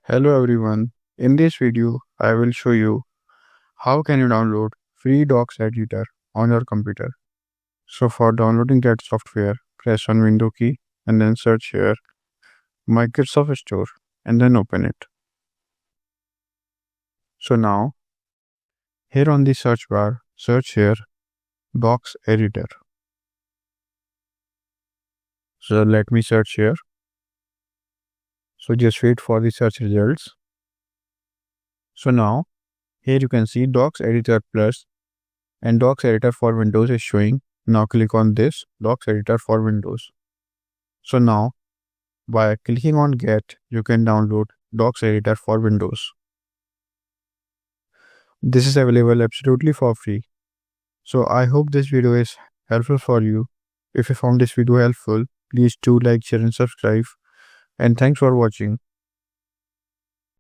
Hello everyone. In this video, I will show you how can you download free docs editor on your computer. So for downloading that software, press on Window key and then search here Microsoft Store and then open it. So now here on the search bar, search here docs editor. So let me search here. So just wait for the search results. So now here you can see Docs Editor Plus and Docs Editor for Windows is showing. Now click on this Docs Editor for Windows. So now by clicking on Get, you can download Docs Editor for Windows. This is available absolutely for free. So I hope this video is helpful for you. If you found this video helpful, please do like, share and subscribe. And thanks for watching.